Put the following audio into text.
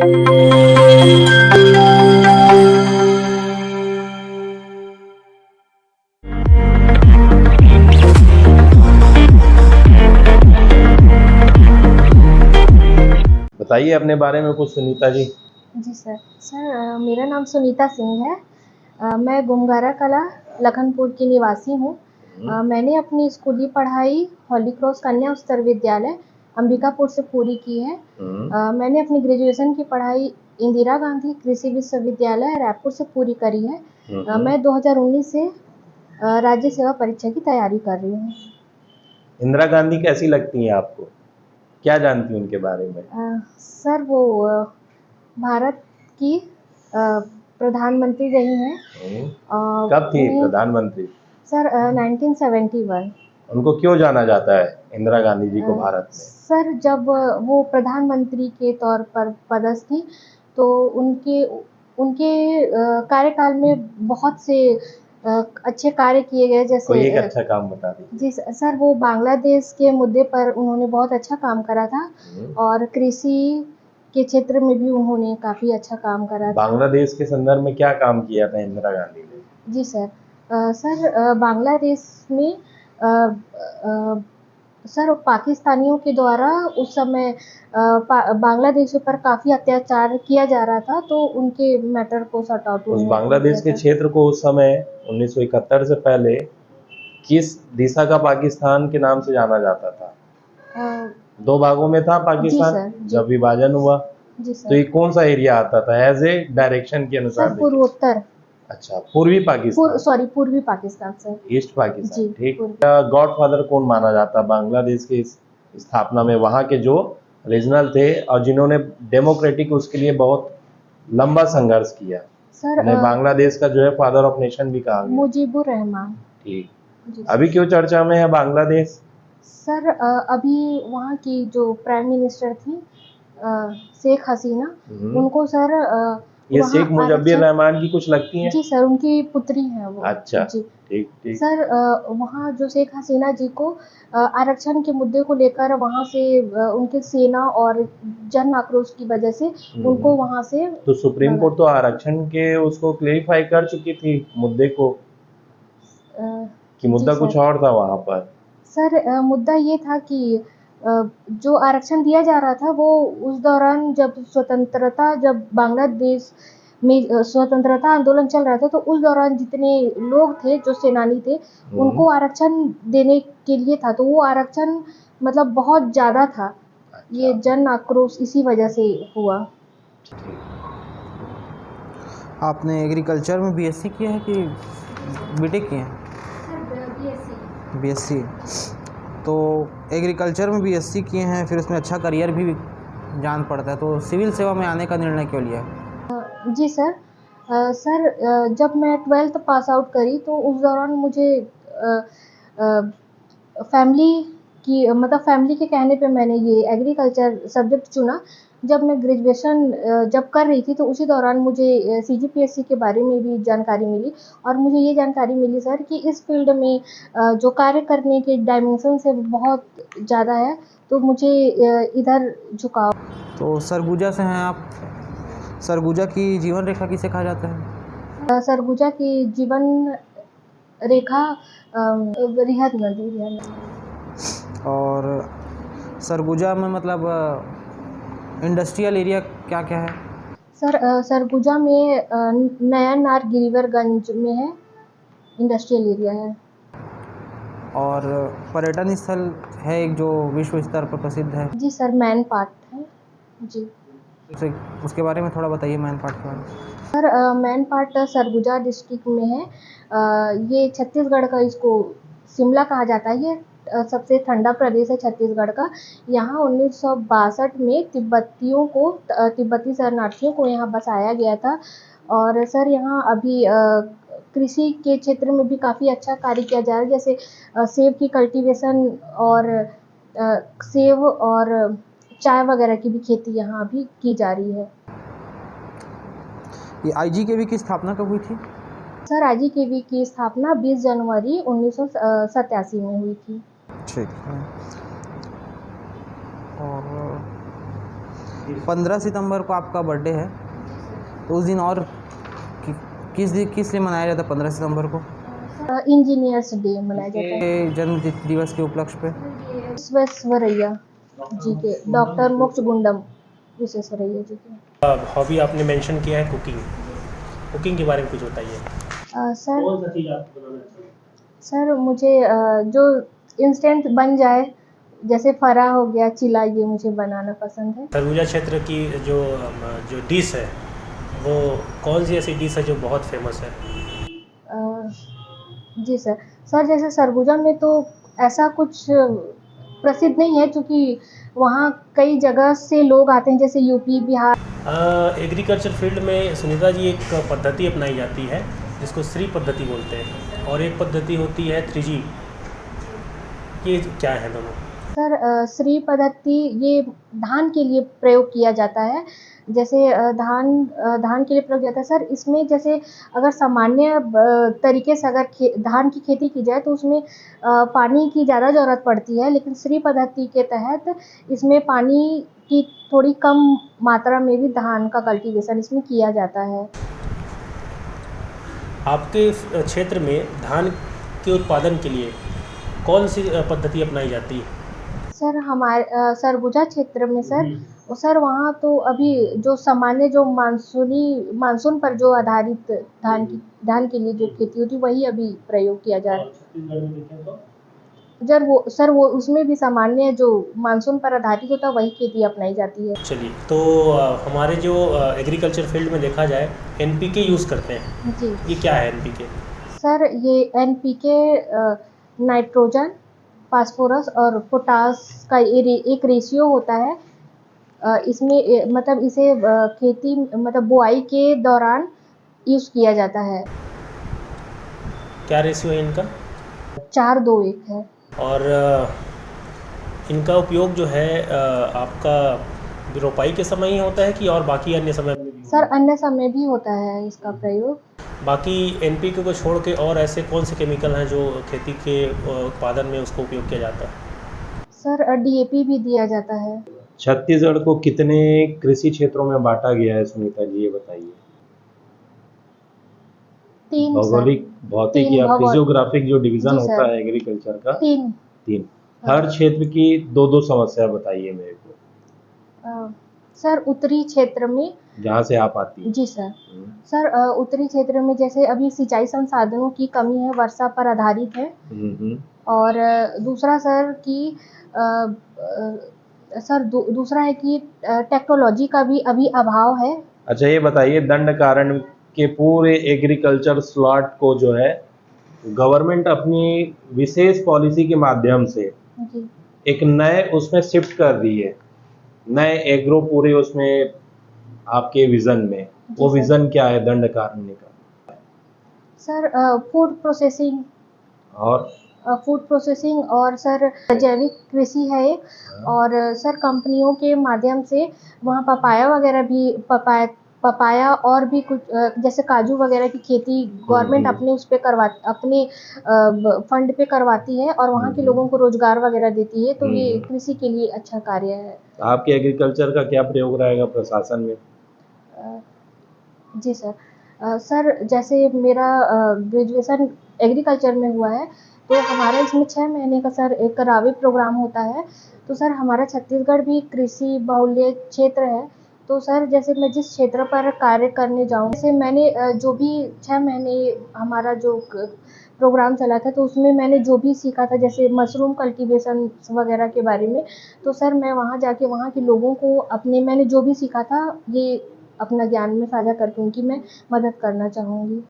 बताइए अपने बारे में कुछ सुनीता जी। जी सर मेरा नाम सुनीता सिंह है। मैं गुमगारा कला लखनपुर की निवासी हूँ। मैंने अपनी स्कूली पढ़ाई हॉली क्रॉस कन्या उच्चतर विद्यालय अंबिकापुर से पूरी की है। मैंने अपनी ग्रेजुएशन की पढ़ाई इंदिरा गांधी कृषि विश्वविद्यालय रायपुर से पूरी करी है। मैं 2019 से राज्य सेवा परीक्षा की तैयारी कर रही हूँ। इंदिरा गांधी कैसी लगती हैं आपको? क्या जानती हैं उनके बारे में? सर वो भारत की प्रधानमंत्री रही हैं। कब थी उन्हें प्रधानमंत्री? सर 1971। उनको क्यों जाना जाता है इंदिरा गांधी जी को भारत में? सर जब वो प्रधानमंत्री के तौर पर पदस्थ थी तो उनके उनके कार्यकाल में बहुत से अच्छे कार्य किए गए। जैसे कोई एक अच्छा काम बता दीजिए। जी सर वो बांग्लादेश के मुद्दे पर उन्होंने बहुत अच्छा काम करा था और कृषि के क्षेत्र में भी उन्होंने काफ़ी अच्छा काम करा था। बांग्लादेश के संदर्भ में क्या काम किया था इंदिरा गांधी ने? जी सर बांग्लादेश में अ, अ, सर पाकिस्तानियों के द्वारा उस समय बांग्लादेशियों पर काफ़ी अत्याचार किया जा रहा था तो उनके मैटर को सॉर्ट आउट उस उन्होंने बांग्लादेश के किया था। क्षेत्र को उस समय 1971 से पहले किस दिशा का पाकिस्तान के नाम से जाना जाता था? अ, दो भागों में था जी पाकिस्तान सर जी जब विभाजन हुआ। जी तो ये सर कौन सा एरिया आता था एज ए डायरेक्शन के अनुसार? सर देखिए, पूर्वोत्तर अच्छा, पूर्वी पाकिस्तान, सॉरी पूर्वी पाकिस्तान सर। ईस्ट पाकिस्तान, जी ठीक। पूर्वी। गॉडफादर कौन माना जाता है बांग्लादेश की इस स्थापना में? वहाँ के जो रीजनल थे और जिन्होंने डेमोक्रेटिक उसके लिए बहुत लंबा संघर्ष किया, सर उन्हें बांग्लादेश का जो है फादर ऑफ नेशन भी कहा गया। मुजीबुर रहमान। ठीक। जी अभी क्यों चर्चा में है बांग्लादेश? सर अभी वहाँ की जो प्राइम मिनिस्टर थी शेख हसीना, उनको सर ये वहाँ शेख मुजब्बिर आरक्षण। रहमान की कुछ लगती हैं? जी सर उनकी पुत्री हैं वो। अच्छा, जी ठीक ठीक। सर वहाँ जो शेख हसीना जी को आरक्षण के मुद्दे को लेकर वहाँ से उनके सेना और जन आक्रोश की वजह से उनको वहाँ से तो सुप्रीम कोर्ट तो आरक्षण के उसको क्लेरिफाई कर चुकी थी मुद्दे को, कि जी मुद्दा कुछ सर। और था वहाँ पर? सर मुद्दा ये था कि जो आरक्षण दिया जा रहा था वो उस दौरान जब बांग्लादेश में स्वतंत्रता आंदोलन चल रहा था तो उस दौरान जितने लोग थे जो सेनानी थे उनको आरक्षण देने के लिए था तो वो आरक्षण मतलब बहुत ज़्यादा था। ये जन आक्रोश इसी वजह से हुआ। आपने एग्रीकल्चर में बीएससी किया है कि बीटेक किया है? बीएससी। तो एग्रीकल्चर में बीएससी किए हैं, फिर उसमें अच्छा करियर भी जान पड़ता है, तो सिविल सेवा में आने का निर्णय क्यों लिया? जी सर जब मैं 12th पास आउट करी तो उस दौरान मुझे फैमिली के कहने पे मैंने ये एग्रीकल्चर सब्जेक्ट चुना। जब मैं ग्रेजुएशन जब कर रही थी तो उसी दौरान मुझे सीजीपीएससी के बारे में भी जानकारी मिली और मुझे ये जानकारी मिली सर कि इस फील्ड में जो कार्य करने के डायमेंशंस है वो बहुत ज़्यादा है तो मुझे इधर झुकाव। तो सरगुजा से हैं आप। सरगुजा की जीवन रेखा किसे कहा जाता है? सरगुजा की जीवन रेखा रिहद नदी। और सरगुजा में मतलब इंडस्ट्रियल एरिया क्या क्या है? सर सरगुजा में नया नार गिरिवरगंज में है इंडस्ट्रियल एरिया है। और पर्यटन स्थल है एक जो विश्व स्तर पर प्रसिद्ध है? जी सर मैन पार्क है। जी उसके बारे में थोड़ा बताइए, मैन पार्क के बारे में। Sir man park Surguja district में है। ये छत्तीसगढ़ का इसको शिमला कहा जाता है। ये सबसे ठंडा प्रदेश है छत्तीसगढ़ का। यहाँ 1962 में तिब्बती शरणार्थियों को यहाँ बसाया गया था और सर यहाँ अभी कृषि के क्षेत्र में भी काफ़ी अच्छा कार्य किया जा रहा है। जैसे सेब की कल्टीवेशन और सेब और चाय वगैरह की भी खेती यहाँ अभी की जा रही है। ये आईजीकेवी की स्थापना कब हुई थी? सर आईजीकेवी की स्थापना 20 जनवरी 1987 में हुई थी। ठीक है। और 15 सितंबर को आपका बर्थडे है, तो उस दिन और किस लिए मनाया जाता है 15 सितंबर को? इंजीनियर्स डे मनाया जाता है। के जन्म दिवस के उपलक्ष्य पे। विश्वेश्वरैया जी के, डॉक्टर मोक्षगुंडम विश्वेश्वरैया जी के। हॉबी आपने मेंशन किया है कुकिंग। कुकिंग के बारे में कुछ बताइए। सर कौन सा चीज़ आपको बनाना अच्छा लगता है? सर मुझे जो इंस्टेंट बन जाए, जैसे फरा हो गया, चिला, ये मुझे बनाना पसंद है। सरगुजा क्षेत्र की जो डिश है, वो कौन सी ऐसी डिश है जो बहुत फेमस है? अ, जी सर। सर जैसे सरगुजा में तो ऐसा कुछ प्रसिद्ध नहीं है, क्योंकि वहाँ कई जगह से लोग आते हैं, जैसे यूपी, बिहार। एग्रीकल्चर फील्ड में सुनीता जी एक पद्धति अपनाई जाती है जिसको श्री पद्धति बोलते हैं, और एक पद्धति होती है 3G। ये क्या है दोनों? सर श्री पद्धति ये धान के लिए प्रयोग किया जाता है। जैसे धान के लिए प्रयोग किया जाता है सर। इसमें जैसे अगर सामान्य तरीके से अगर धान की खेती की जाए तो उसमें पानी की ज़्यादा ज़रूरत पड़ती है, लेकिन श्री पद्धति के तहत इसमें पानी की थोड़ी कम मात्रा में भी धान का कल्टीवेशन इसमें किया जाता है। आपके क्षेत्र में धान के उत्पादन के लिए कौन सी पद्धति अपनाई जाती है? सर हमारे सरगुजा क्षेत्र में सर वहाँ तो अभी जो सामान्य जो मानसून पर जो आधारित धान के लिए जो खेती होती है वही अभी प्रयोग किया जा रहा है। छत्तीसगढ़ में देखें तो वो उसमें भी सामान्य जो मानसून पर आधारित होता है वही खेती अपनाई जाती है। चलिए, तो हमारे जो एग्रीकल्चर फील्ड में देखा जाए NPK यूज़ करते हैं, जी ये क्या है NPK? सर, ये NPK नाइट्रोजन, फास्फोरस और पोटास का एक रेशियो होता है। इसमें मतलब इसे खेती मतलब बुआई के दौरान यूज़ किया जाता है। क्या रेशियो है इनका? 4-2-1 है। और इनका उपयोग जो है आपका रोपाई के समय ही होता है कि और बाकी अन्य समय में भी? सर अन्य समय भी होता है इसका प्रयोग। बाकी NPK को छोड़ के और ऐसे कौन से केमिकल हैं जो खेती के उत्पादन में उसको उपयोग किया जाता है? सर DAP भी दिया जाता है। छत्तीसगढ़ को कितने कृषि क्षेत्रों में बांटा गया है सुनीता जी, ये बताइए। 3 सर। भौगोलिक, भौतिक 3 या भौगोलिक। फिजियोग्राफिक जो डिवीजन जी सर। होता है एग्रीकल्चर का? 3। 3। हर क्षेत्र की 2-2 समस्या बताइए मेरे को, सर उत्तरी क्षेत्र में जहाँ से आप आती हैं। जी सर। सर उत्तरी क्षेत्र में जैसे अभी सिंचाई संसाधनों की कमी है, वर्षा पर आधारित है। और दूसरा सर कि दूसरा है कि टेक्नोलॉजी का भी अभी अभाव है। अच्छा, ये बताइए, दंडकारण्य के पूरे एग्रीकल्चर स्लॉट को जो है गवर्नमेंट अपनी विशेष पॉलिसी के माध्यम से जी एक नए उसमें शिफ्ट कर दी है, नए एग्रो पूरे उसमें आपके विजन में, वो सर। विजन क्या है दंडकारण्य का? सर फूड प्रोसेसिंग और और सर जैविक कृषि है एक। और सर कंपनियों के माध्यम से वहाँ पपाया वगैरह भी पपाया और भी कुछ जैसे काजू वगैरह की खेती गवर्नमेंट अपने उस पे अपने फंड पे करवाती है और वहाँ के लोगों को रोजगार वगैरह देती है, तो ये कृषि के लिए अच्छा कार्य है। आपके एग्रीकल्चर का क्या प्रयोग रहेगा प्रशासन में? जी सर। सर जैसे मेरा ग्रेजुएशन एग्रीकल्चर में हुआ है, तो हमारा इसमें 6 महीने का सर एक रावे प्रोग्राम होता है। तो सर हमारा छत्तीसगढ़ भी कृषि बहुल्य क्षेत्र है। तो सर जैसे मैं जिस क्षेत्र पर कार्य करने जाऊँ, जैसे मैंने जो भी 6 महीने हमारा जो प्रोग्राम चला था, तो उसमें मैंने जो भी सीखा था, जैसे मशरूम कल्टीवेशन वगैरह के बारे में, तो सर मैं वहाँ जाके वहाँ के लोगों को मैंने जो भी सीखा था, ये अपना ज्ञान में साझा करके उनकी मैं मदद करना चाहूँगी।